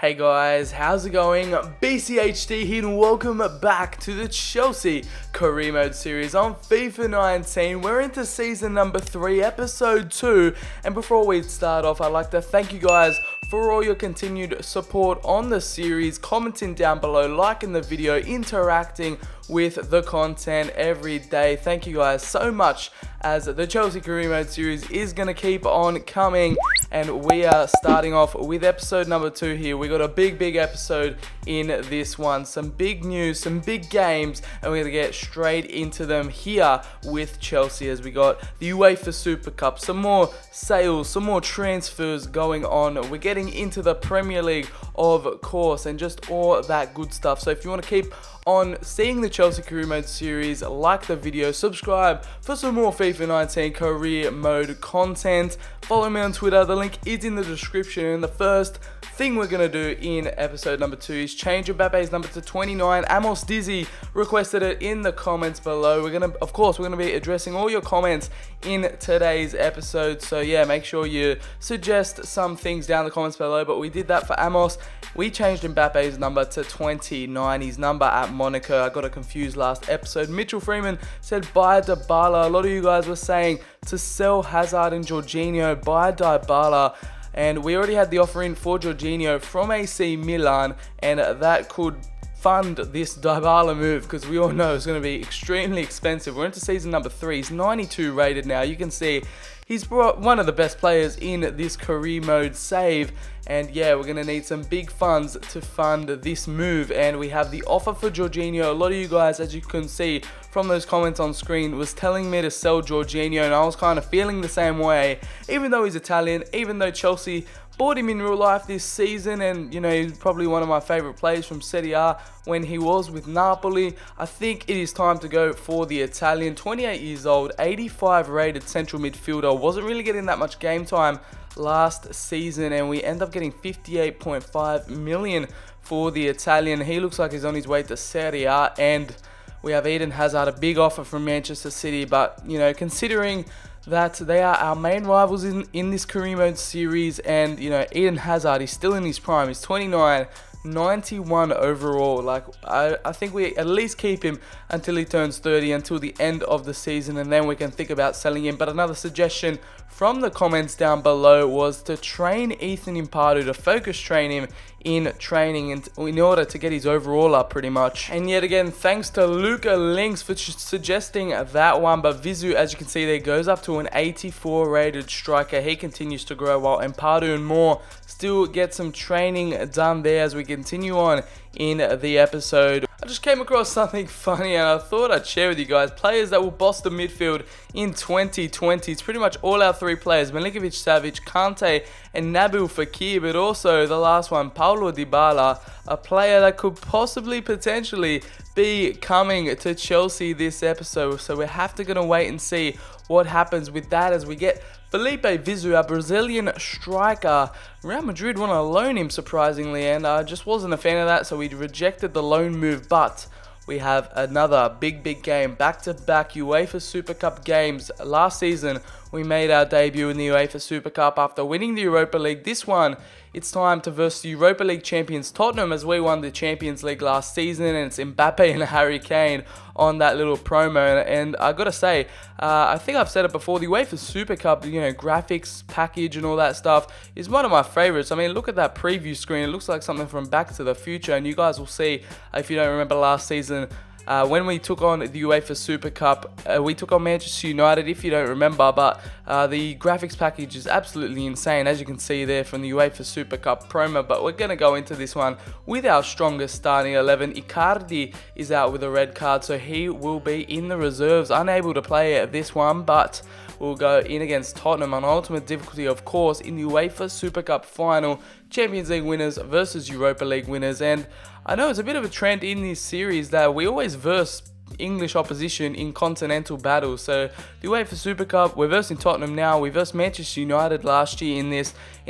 Hey guys, how's it going? BCHD here and welcome back to the Chelsea Career Mode series on FIFA 19. We're into season number 3, episode 2, and before we start off, I'd like to thank you guys for all your continued support on the series, commenting down below, liking the video, interacting with the content every day. Thank you guys so much, as the Chelsea Career Mode series is going to keep on coming, and we are starting off with episode number 2 here. We got a big episode in this one, some big news, some big games, and we're going to get straight into them here with Chelsea, as we got the UEFA Super Cup, some more sales, some more transfers going on. We're getting into the Premier League, of course, and just all that good stuff. So if you want to keep on seeing the Chelsea Career Mode series, like the video, subscribe for some more FIFA 19 Career Mode content. Follow me on Twitter, the link is in the description. And the first thing we're going to do in episode number 2 is change Mbappe's number to 29. Amos Dizzy requested it in the comments below. We're going to be addressing all your comments in today's episode. So yeah, make sure you suggest some things down in the comments below. But we did that for Amos. We changed Mbappe's number to 29, his number at Monaco. I got it confused last episode. Mitchell Freeman said buy Dybala. A lot of you guys were saying to sell Hazard and Jorginho, buy Dybala. And we already had the offer in for Jorginho from AC Milan, and that could fund this Dybala move, because we all know it's going to be extremely expensive. We're into season number 3. He's 92 rated now. You can see he's one of the best players in this career mode save, and yeah, we're going to need some big funds to fund this move. And we have the offer for Jorginho. A lot of you guys, as you can see from those comments on screen, was telling me to sell Jorginho, and I was kind of feeling the same way, even though he's Italian, even though Chelsea bought him in real life this season, and you know, he's probably one of my favorite players from Serie A when he was with Napoli. I think it is time to go for the Italian. 28 years old, 85 rated central midfielder, wasn't really getting that much game time last season, and we end up getting 58.5 million for the Italian. He looks like he's on his way to Serie A, and we have Eden Hazard, a big offer from Manchester City. But you know, considering that they are our main rivals in this career mode series, and you know, Eden Hazard is still in his prime. He's 29, 91 overall. Like I think we at least keep him until he turns 30, until the end of the season, and then we can think about selling him. But another suggestion from the comments down below was to train Ethan Impardu, to focus train him in training, and in order to get his overall up pretty much. And yet again, thanks to Luca Links for suggesting that one. But Vizu, as you can see there, goes up to an 84 rated striker. He continues to grow, while Impardu and more still get some training done there as we continue on in the episode. I just came across something funny, and I thought I'd share with you guys. Players that will boss the midfield in 2020. It's pretty much all our 3 players: Milinkovic, Savic, Kante, and Nabil Fekir. But also the last one, Paulo Dybala, a player that could potentially be coming to Chelsea this episode. So we have to wait and see what happens with that, as we get Felipe Vizu, a Brazilian striker. Real Madrid want to loan him, surprisingly, and I just wasn't a fan of that, so we rejected the loan move. But we have another big game, back-to-back UEFA Super Cup games. Last season, we made our debut in the UEFA Super Cup after winning the Europa League. This one, it's time to verse the Europa League champions Tottenham, as we won the Champions League last season, and it's Mbappe and Harry Kane on that little promo. And I gotta say, I think I've said it before, the UEFA Super Cup, you know, graphics package and all that stuff is one of my favorites. I mean, look at that preview screen. It looks like something from Back to the Future, and you guys will see, if you don't remember last season, when we took on the UEFA Super Cup, we took on Manchester United, if you don't remember. But the graphics package is absolutely insane, as you can see there from the UEFA Super Cup promo. But we're going to go into this one with our strongest starting 11. Icardi is out with a red card, so he will be in the reserves, unable to play this one. But we'll go in against Tottenham on ultimate difficulty, of course, in the UEFA Super Cup final. Champions League winners versus Europa League winners. And I know it's a bit of a trend in this series that we always verse English opposition in continental battles. So the UEFA Super Cup, we're versing Tottenham now. We versed Manchester United last year in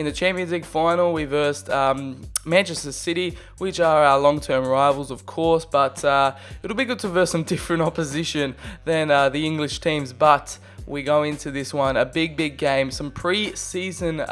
the Champions League final. We versed Manchester City, which are our long-term rivals, of course. But it'll be good to verse some different opposition than the English teams. But we go into this one, a big game, some pre-season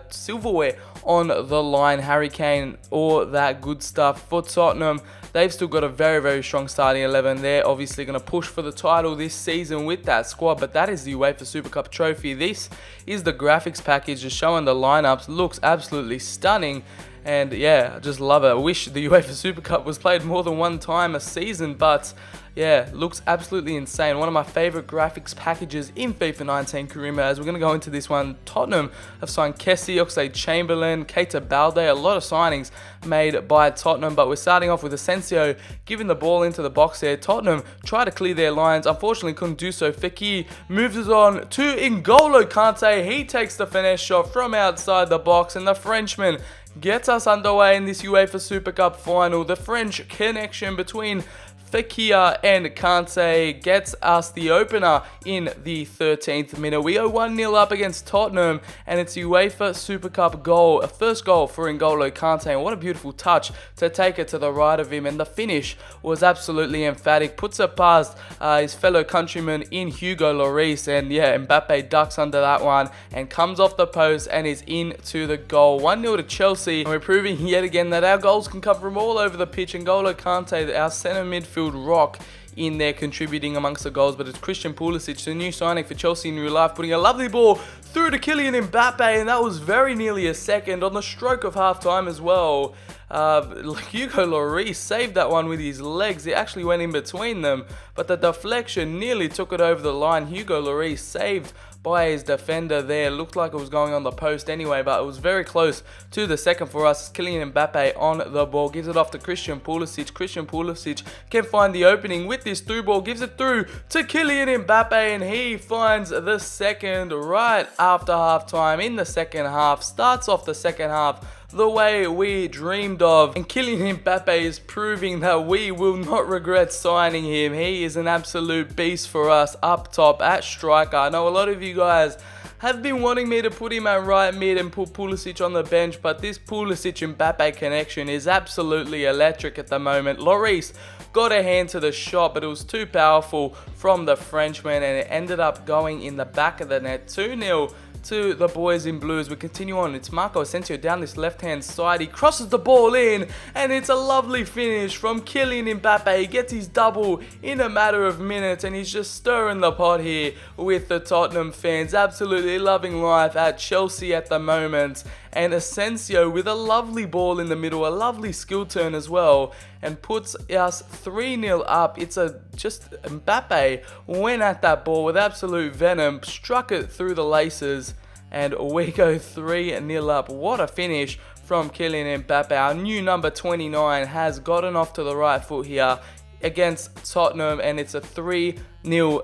silverware on the line, Harry Kane, all that good stuff for Tottenham. They've still got a very strong starting 11. They're obviously going to push for the title this season with that squad, but that is the UEFA Super Cup trophy. This is the graphics package just showing the lineups. Looks absolutely stunning. And yeah, I just love it. I wish the UEFA Super Cup was played more than one time a season, but yeah, looks absolutely insane. One of my favorite graphics packages in FIFA 19, Karima. As we're going to go into this one, Tottenham have signed Kessie, Oxlade-Chamberlain, Keita Balde, a lot of signings made by Tottenham, but we're starting off with Asensio giving the ball into the box there. Tottenham try to clear their lines, unfortunately couldn't do so. Fekir moves it on to N'Golo Kante. He takes the finesse shot from outside the box, and the Frenchman gets us underway in this UEFA Super Cup final. The French connection between Fekir and Kante gets us the opener in the 13th minute. We go 1-0 up against Tottenham, and it's UEFA Super Cup goal, a first goal for N'Golo Kante, and what a beautiful touch to take it to the right of him, and the finish was absolutely emphatic. Puts it past his fellow countryman in Hugo Lloris, and yeah, Mbappe ducks under that one and comes off the post and is into the goal. 1-0 to Chelsea, and we're proving yet again that our goals can come from all over the pitch. N'Golo Kante, our centre midfield rock, in there contributing amongst the goals, but it's Christian Pulisic, the new signing for Chelsea in real life, putting a lovely ball through to Kylian Mbappe, and that was very nearly a second on the stroke of half time as well. Hugo Lloris saved that one with his legs. It actually went in between them, but the deflection nearly took it over the line. Hugo Lloris saved by his defender there. Looked like it was going on the post anyway, but it was very close to the second for us. Kylian Mbappe on the ball, gives it off to Christian Pulisic. Christian Pulisic can find the opening with this through ball, gives it through to Kylian Mbappe, and he finds the second right after half time in the second half. Starts off the second half the way we dreamed of, and Kylian Mbappe is proving that we will not regret signing him. He is an absolute beast for us up top at striker. I know a lot of you guys have been wanting me to put him at right mid and put Pulisic on the bench, but this Pulisic Mbappe connection is absolutely electric at the moment. Lloris got a hand to the shot, but it was too powerful from the Frenchman, and it ended up going in the back of the net. 2-0 to the boys in blue as we continue on. It's Marco Asensio down this left-hand side. He crosses the ball in, and it's a lovely finish from Kylian Mbappe. He gets his double in a matter of minutes, and he's just stirring the pot here with the Tottenham fans. Absolutely loving life at Chelsea at the moment. And Asensio with a lovely ball in the middle, a lovely skill turn as well, and puts us 3-0 up. It's just Mbappe went at that ball with absolute venom, struck it through the laces, and we go 3-0 up. What a finish from Kylian Mbappe. Our new number 29 has gotten off to the right foot here against Tottenham, and it's a 3-0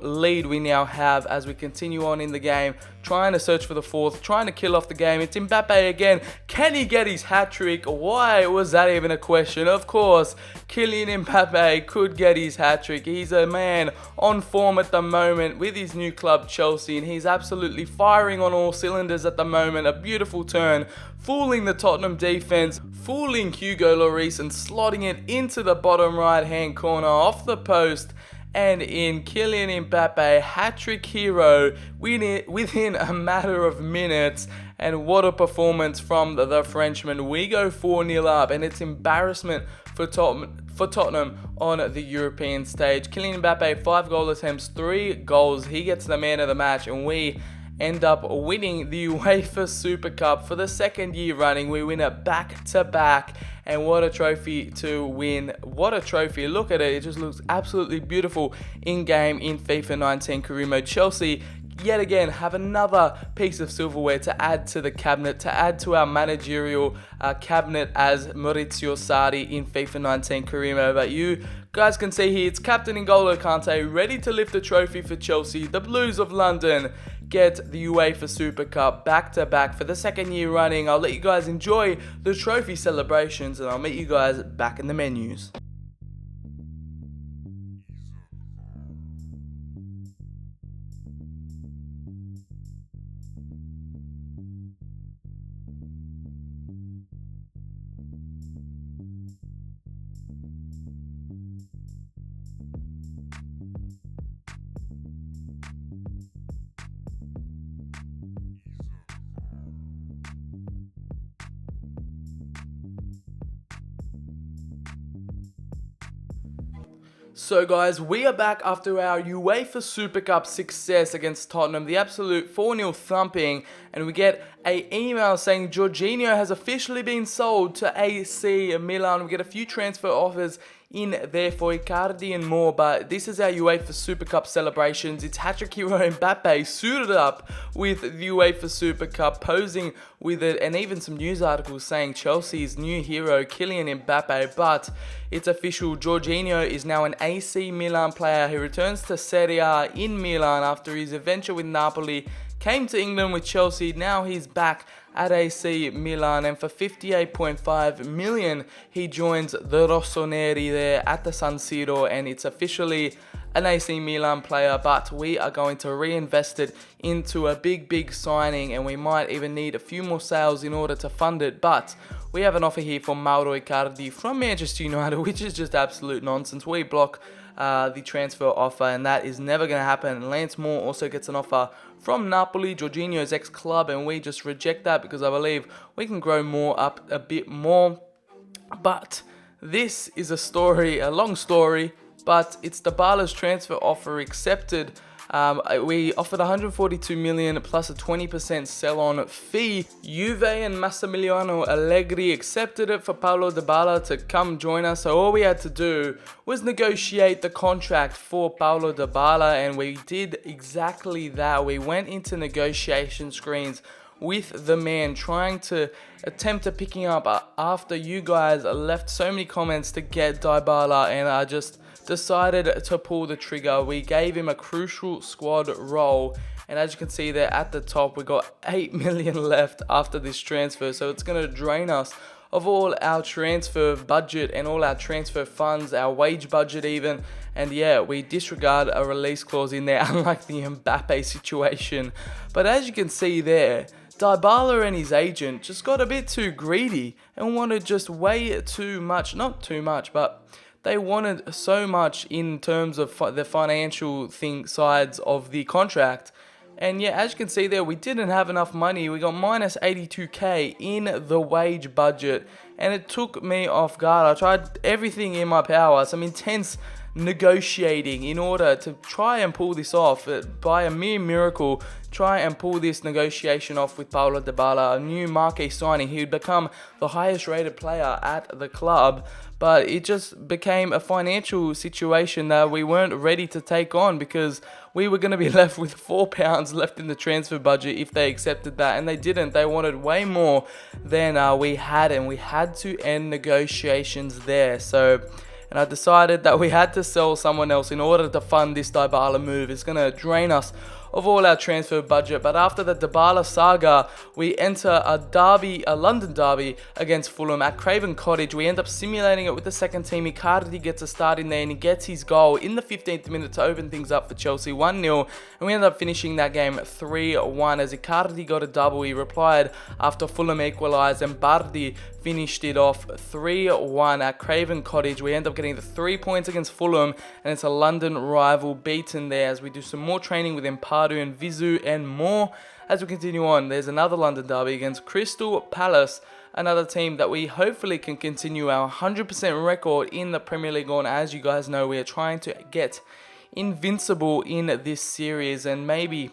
lead we now have as we continue on in the game, trying to search for the fourth, trying to kill off the game. It's Mbappe again. Can he get his hat-trick? Why was that even a question? Of course, Kylian Mbappe could get his hat-trick. He's a man on form at the moment with his new club Chelsea, and he's absolutely firing on all cylinders at the moment. A beautiful turn, fooling the Tottenham defense, fooling Hugo Lloris, and slotting it into the bottom right-hand corner off the post. And in Kylian Mbappe, hat-trick hero within a matter of minutes. And what a performance from the Frenchman. We go 4-0 up, and it's embarrassment for Tottenham on the European stage. Kylian Mbappe, 5 goal attempts, 3 goals. He gets the man of the match, and we end up winning the UEFA Super Cup for the second year running. We win it back-to-back, and what a trophy to win. What a trophy. Look at it. It just looks absolutely beautiful in-game in FIFA 19 career mode. Chelsea yet again have another piece of silverware to add to the cabinet, to add to our managerial cabinet as Maurizio Sarri in FIFA 19 career mode. But you guys can see here, it's Captain N'Golo Kante ready to lift the trophy for Chelsea. The Blues of London get the UEFA Super Cup back-to-back for the second year running. I'll let you guys enjoy the trophy celebrations, and I'll meet you guys back in the menus. So guys, we are back after our UEFA Super Cup success against Tottenham, the absolute 4-0 thumping, and we get an email saying Jorginho has officially been sold to AC Milan. We get a few transfer offers in there for Icardi and more, but this is our UEFA Super Cup celebrations. It's hat-trick hero Mbappe suited up with the UEFA Super Cup, posing with it, and even some news articles saying Chelsea's new hero Kylian Mbappe, but it's official. Jorginho is now an AC Milan player. He returns to Serie A in Milan after his adventure with Napoli, came to England with Chelsea. Now he's back at AC Milan, and for 58.5 million he joins the Rossoneri there at the San Siro, and it's officially an AC Milan player, but we are going to reinvest it into a big signing, and we might even need a few more sales in order to fund it. But we have an offer here for Mauro Icardi from Manchester United, which is just absolute nonsense. We block the transfer offer, and that is never going to happen. Lance Moore also gets an offer from Napoli, Jorginho's ex-club, and we just reject that because I believe we can grow more up a bit more. But this is a long story, but it's Dybala's transfer offer accepted. We offered 142 million plus a 20% sell-on fee. Juve and Massimiliano Allegri accepted it for Paulo Dybala to come join us. So all we had to do was negotiate the contract for Paulo Dybala, and we did exactly that. We went into negotiation screens with the man, trying to attempt to picking up after you guys left so many comments to get Dybala, and I just decided to pull the trigger. We gave him a crucial squad role, and as you can see there at the top, we got 8 million left after this transfer, so it's going to drain us of all our transfer budget and all our transfer funds, our wage budget even. And yeah, we disregard a release clause in there, unlike the Mbappe situation. But as you can see there, Dybala and his agent just got a bit too greedy and wanted just way too much. Not too much, but they wanted so much in terms of the financial sides of the contract. And yeah, as you can see there, we didn't have enough money. We got minus 82k in the wage budget, and it took me off guard. I tried everything in my power, some intense negotiating in order to try and pull this off. By a mere miracle, try and pull this negotiation off with Paulo Dybala, a new marquee signing. He would become the highest rated player at the club, but it just became a financial situation that we weren't ready to take on, because we were going to be left with £4 left in the transfer budget if they accepted that, and they didn't. They wanted way more than we had, and we had to end negotiations there. And I decided that we had to sell someone else in order to fund this Dybala move. It's going to drain us of all our transfer budget. But after the Dybala saga, we enter a London derby against Fulham at Craven Cottage. We end up simulating it with the second team. Icardi gets a start in there, and he gets his goal in the 15th minute to open things up for Chelsea, 1-0. And we end up finishing that game 3-1 as Icardi got a double. He replied after Fulham equalised, and Bardi finished it off 3-1 at Craven Cottage. We end up getting the 3 points against Fulham, and it's a London rival beaten there as we do some more training with Pardew and Vizu and more. As we continue on, there's another London derby against Crystal Palace, another team that we hopefully can continue our 100% record in the Premier League on. As you guys know, we are trying to get invincible in this series and maybe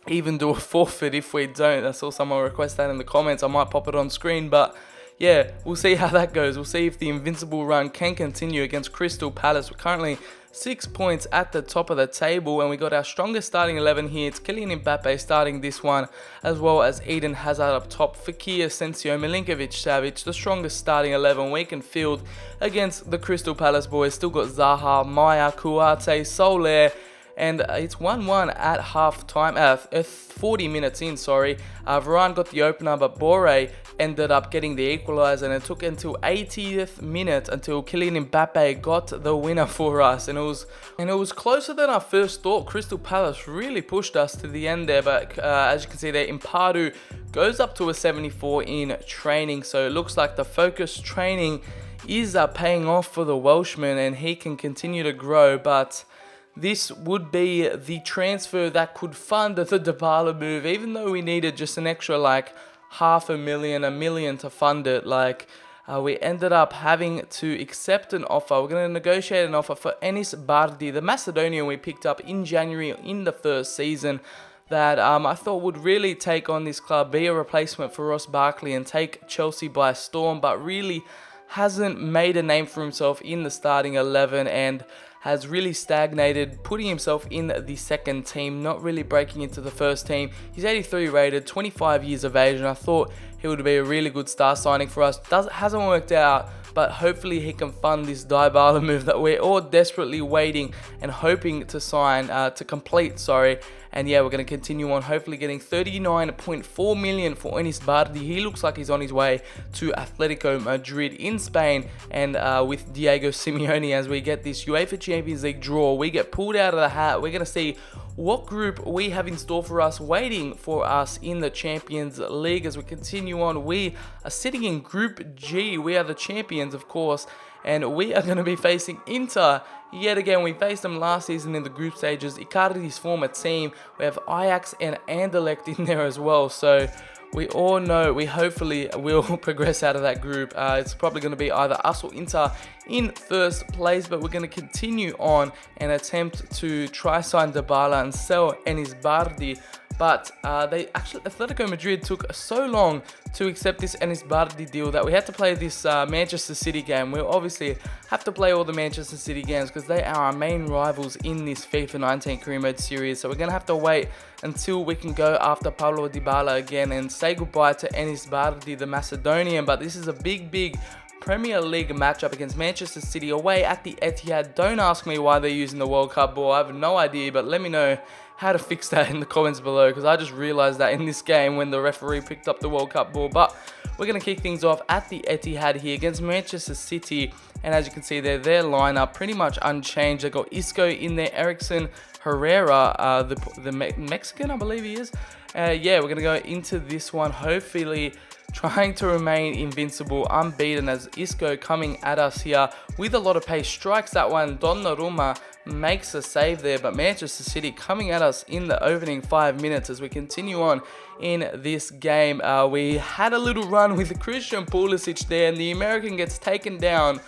even do a forfeit if we don't. I saw someone request that in the comments. I might pop it on screen, but yeah, we'll see how that goes. We'll see if the invincible run can continue against Crystal Palace. We're currently 6 points at the top of the table, and we got our strongest starting 11 here. It's Kylian Mbappe starting this one, as well as Eden Hazard up top, Fekir, Asensio, Milinkovic-Savic, the strongest starting 11 we can field against the Crystal Palace boys. Still got Zaha, Maya, Kouate, Soler, and it's 1-1 at half time, 40 minutes in, sorry. Varane got the opener, but Boré ended up getting the equaliser, and it took until 80th minute until Kylian Mbappe got the winner for us, and it was closer than I first thought. Crystal Palace really pushed us to the end there, but as you can see there, Pardew goes up to a 74 in training, so it looks like the focused training is paying off for the Welshman, and he can continue to grow. But this would be the transfer that could fund the Dybala move, even though we needed just an extra like $500,000, $1 million to fund it. we ended up having to accept an offer. We're going to negotiate an offer for Enis Bardi, the Macedonian we picked up in January in the first season, that I thought would really take on this club, be a replacement for Ross Barkley and take Chelsea by storm, but really hasn't made a name for himself in the starting 11 and has really stagnated, putting himself in the second team, not really breaking into the first team. He's 83 rated, 25 years of age, and I thought he would be a really good star signing for us. Hasn't worked out, but hopefully he can fund this Dybala move that we're all desperately waiting and hoping to complete. And yeah, we're going to continue on, hopefully getting 39.4 million for Enis Bardi. He looks like he's on his way to Atletico Madrid in Spain, and with Diego Simeone, as we get this UEFA Champions League draw, we get pulled out of the hat. We're going to see what group we have in store for us, waiting for us in the Champions League. As we continue on, we are sitting in Group G. We are the champions, of course, and we are going to be facing Inter. Yet again, we faced them last season in the group stages. Icardi's former team. We have Ajax and Anderlecht in there as well. So we all know we hopefully will progress out of that group. It's probably going to be either us or Inter in first place, but we're going to continue on and attempt to try sign Dybala and sell Enis Bardi. But Atletico Madrid took so long to accept this Enis Bardi deal that we had to play this Manchester City game. We'll obviously have to play all the Manchester City games because they are our main rivals in this FIFA 19 Career Mode series. So we're going to have to wait until we can go after Paulo Dybala again and say goodbye to Enis Bardi, the Macedonian. But this is a big Premier League matchup against Manchester City away at the Etihad. Don't ask me why they're using the World Cup ball. I have no idea, but let me know how to fix that in the comments below, because I just realized that in this game when the referee picked up the World Cup ball. But we're going to kick things off at the Etihad here against Manchester City, and as you can see there, their lineup pretty much unchanged. They got Isco in there, Ericsson, Herrera, the Mexican, I believe he is. Yeah, we're going to go into this one hopefully trying to remain invincible, unbeaten, as Isco coming at us here with a lot of pace, strikes that one. Donnarumma makes a save there, but Manchester City coming at us in the opening 5 minutes. As we continue on in this game, we had a little run with Christian Pulisic there, and the American gets taken down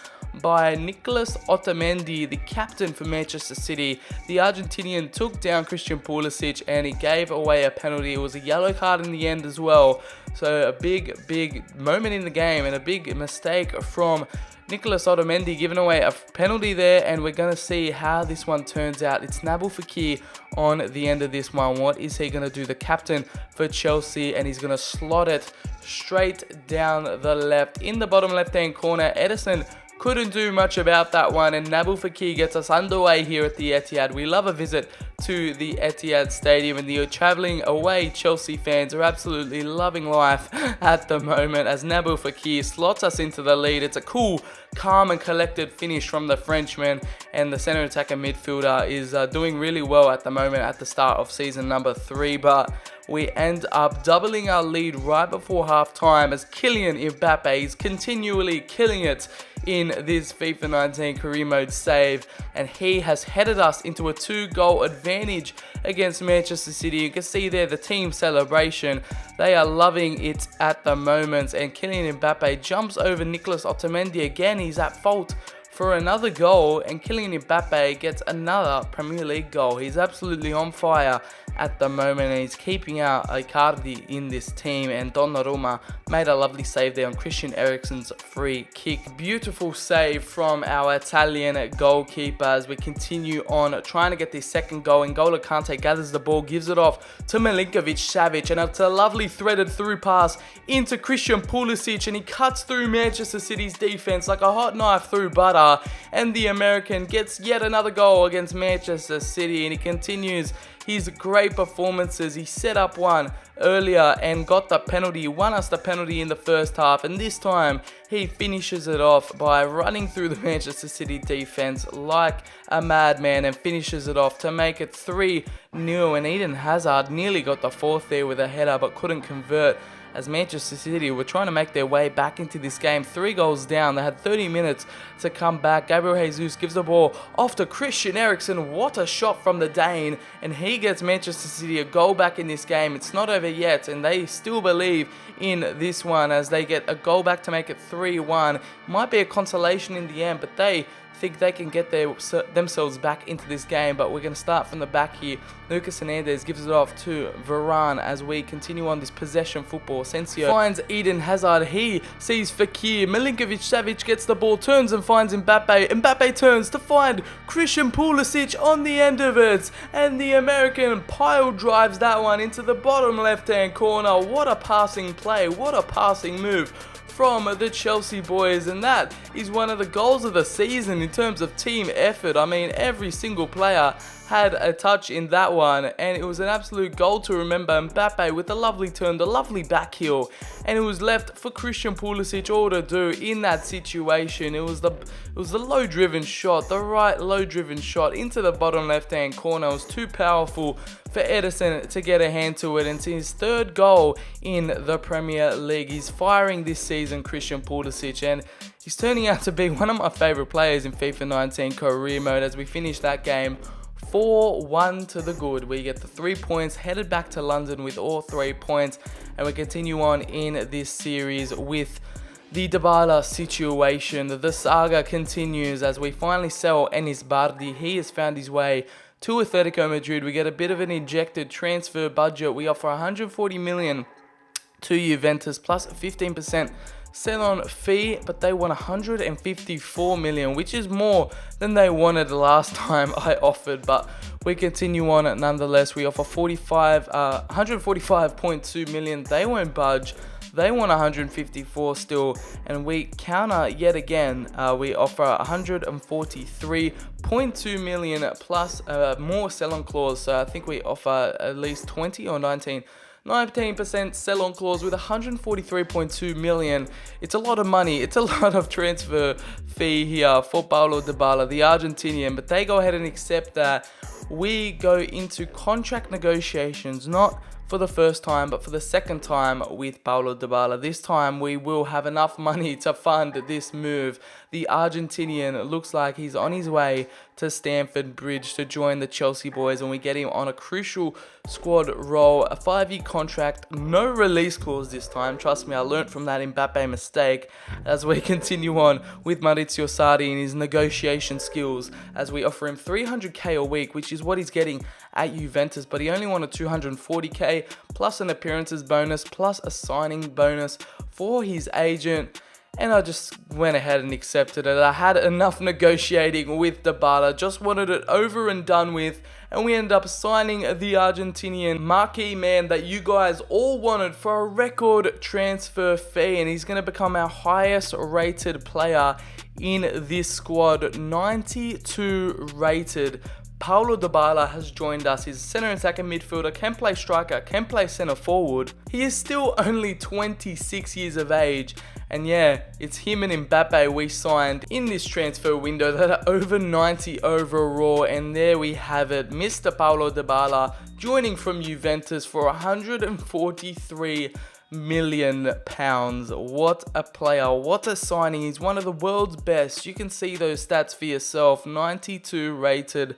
by Nicolas Otamendi, the captain for Manchester City. The Argentinian took down Christian Pulisic and he gave away a penalty. It was a yellow card in the end as well. So a big moment in the game and a big mistake from Nicolas Otamendi, giving away a penalty there, and we're going to see how this one turns out. It's Nabil Fekir on the end of this one. What is he going to do? The captain for Chelsea, and he's going to slot it straight down the left. In the bottom left-hand corner, Edison couldn't do much about that one, and Nabil Fekir gets us underway here at the Etihad. We love a visit to the Etihad Stadium, and the travelling away Chelsea fans are absolutely loving life at the moment as Nabil Fekir slots us into the lead. It's a cool, calm and collected finish from the Frenchman, and the centre attacker midfielder is doing really well at the moment at the start of season number 3, but we end up doubling our lead right before half time as Kylian Mbappe is continually killing it in this FIFA 19 Career Mode save, and he has headed us into a 2-goal advantage against Manchester City. You can see there the team celebration. They are loving it at the moment, and Kylian Mbappe jumps over Nicolas Otamendi again. He's at fault for another goal, and Kylian Mbappe gets another Premier League goal. He's absolutely on fire at the moment, and he's keeping out Icardi in this team, and Donnarumma made a lovely save there on Christian Eriksen's free kick. Beautiful save from our Italian goalkeeper as we continue on trying to get this second goal. N'Golo Kante gathers the ball, gives it off to Milinkovic-Savic, and it's a lovely threaded through pass into Christian Pulisic, and he cuts through Manchester City's defense like a hot knife through butter, and the American gets yet another goal against Manchester City, and he continues his great performances. He set up one earlier and got the penalty, won us the penalty in the first half, and this time he finishes it off by running through the Manchester City defense like a madman and finishes it off to make it 3-0, and Eden Hazard nearly got the fourth there with a header but couldn't convert. as Manchester City were trying to make their way back into this game. 3 goals down. They had 30 minutes to come back. Gabriel Jesus gives the ball off to Christian Eriksen. What a shot from the Dane. And he gets Manchester City a goal back in this game. It's not over yet, and they still believe in this one as they get a goal back to make it 3-1. Might be a consolation in the end, but they think they can get themselves back into this game. But we're going to start from the back here. Lucas Hernandez gives it off to Varane as we continue on this possession football. Asensio finds Eden Hazard. He sees Fekir. Milinkovic-Savic gets the ball, turns and finds Mbappe. Mbappe turns to find Christian Pulisic on the end of it. And the American pile drives that one into the bottom left-hand corner. What a passing play. What a passing move from the Chelsea boys, and that is one of the goals of the season in terms of team effort. I mean, every single player had a touch in that one, and it was an absolute goal to remember. Mbappe with a lovely turn, the lovely back heel, and it was left for Christian Pulisic all to do in that situation. It was the low-driven shot, the right low-driven shot into the bottom left-hand corner. It was too powerful for Edison to get a hand to it, and it's his 3rd goal in the Premier League. He's firing this season, Christian Pulisic, and he's turning out to be one of my favourite players in FIFA 19 career mode as we finish that game 4-1 to the good. We get the 3 points, headed back to London with all 3 points, and we continue on in this series with the Dybala situation. The saga continues as we finally sell Enis Bardi. He has found his way to Atletico Madrid. We get a bit of an injected transfer budget. We offer 140 million to Juventus plus a 15% sell-on fee, but they want 154 million, which is more than they wanted the last time I offered. But we continue on nonetheless. We offer 145.2 million. They won't budge. They want 154 still, and we counter yet again. We offer 143.2 million plus more sell-on clause. So I think we offer at least 20 or 19% sell-on clause with 143.2 million. It's a lot of money. It's a lot of transfer fee here for Paulo Dybala, the Argentinian, but they go ahead and accept that. We go into contract negotiations, not for the first time, but for the second time with Paulo Dybala. This time we will have enough money to fund this move. The Argentinian looks like he's on his way to Stamford Bridge to join the Chelsea boys, and we get him on a crucial squad role. A 5-year contract, no release clause this time. Trust me, I learnt from that Mbappe mistake as we continue on with Maurizio Sarri and his negotiation skills as we offer him 300k a week, which is what he's getting at Juventus, but he only wanted 240k plus an appearances bonus plus a signing bonus for his agent. And I just went ahead and accepted it. I had enough negotiating with Dybala, just wanted it over and done with, and we ended up signing the Argentinian marquee man that you guys all wanted for a record transfer fee, and he's going to become our highest rated player in this squad. 92 rated. Paulo Dybala has joined us. He's a centre attacking midfielder, can play striker, can play centre forward. He is still only 26 years of age. And yeah, it's him and Mbappe we signed in this transfer window that are over 90 overall. And there we have it. Mr. Paulo Dybala joining from Juventus for 143 million pounds. What a player, what a signing. He's one of the world's best. You can see those stats for yourself. 92 rated.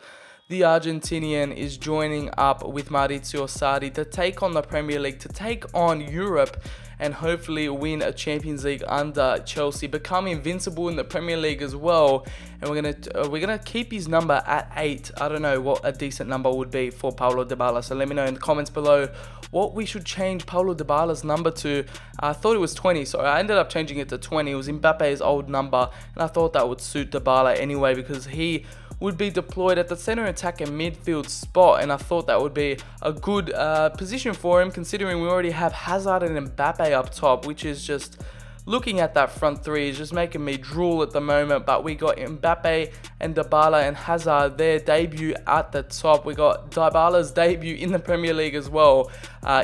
The Argentinian is joining up with Maurizio Sarri to take on the Premier League, to take on Europe, and hopefully win a Champions League under Chelsea, become invincible in the Premier League as well. And we're gonna keep his number at 8. I don't know what a decent number would be for Paulo Dybala, so let me know in the comments below what we should change Paulo Dybala's number to. I thought it was 20, so I ended up changing it to 20. It was Mbappe's old number, and I thought that would suit Dybala anyway because he would be deployed at the centre attack and midfield spot, and I thought that would be a good position for him considering we already have Hazard and Mbappe up top, which is just, looking at that front three is just making me drool at the moment. But we got Mbappe and Dybala and Hazard, their debut at the top. We got Dybala's debut in the Premier League as well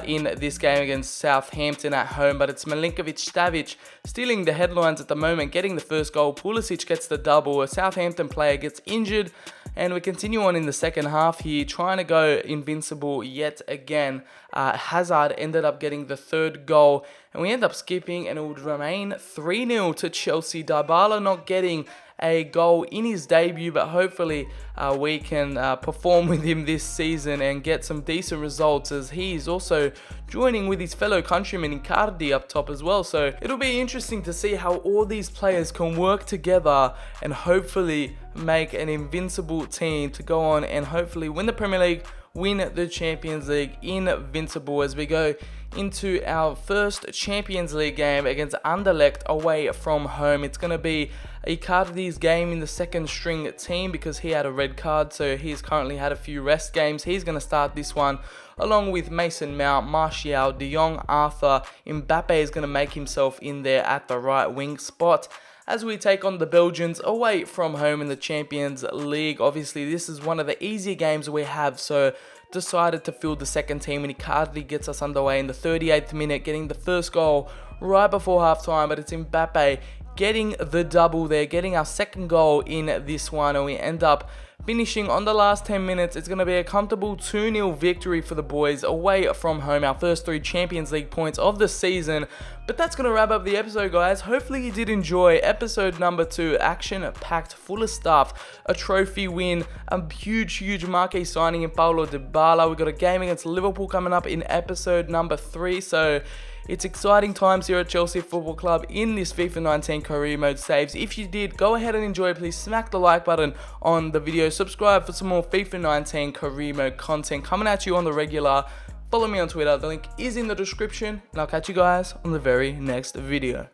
in this game against Southampton at home. But it's Milinkovic-Savic stealing the headlines at the moment, getting the first goal. Pulisic gets the double. A Southampton player gets injured, And we continue on in the second half here, trying to go invincible yet again. Hazard ended up getting the third goal, and we end up skipping, and it would remain 3-0 to Chelsea. Dybala not getting a goal in his debut, but hopefully we can perform with him this season and get some decent results, as he is also joining with his fellow countryman Icardi up top as well. So it'll be interesting to see how all these players can work together and hopefully make an invincible team to go on and hopefully win the Premier League, win the Champions League invincible, as we go into our first Champions League game against Anderlecht away from home. It's going to be Icardi's game in the second string team because he had a red card, so he's currently had a few rest games. He's going to start this one along with Mason Mount, Martial, De Jong, Arthur. Mbappe is going to make himself in there at the right wing spot as we take on the Belgians away from home in the Champions League. Obviously, this is one of the easier games we have, so decided to field the second team, and Icardi gets us underway in the 38th minute, getting the first goal right before halftime. But it's Mbappe getting the double there, getting our second goal in this one, and we end up finishing on the last 10 minutes. It's going to be a comfortable 2-0 victory for the boys away from home, our first 3 Champions League points of the season. But that's going to wrap up the episode, guys. Hopefully you did enjoy episode number 2, action-packed, full of stuff, a trophy win, a huge marquee signing in Paulo Dybala. We've got a game against Liverpool coming up in episode number 3, so it's exciting times here at Chelsea Football Club in this FIFA 19 career mode saves. If you did, go ahead and enjoy. Please smack the like button on the video. Subscribe for some more FIFA 19 career mode content coming at you on the regular. Follow me on Twitter. The link is in the description. And I'll catch you guys on the very next video.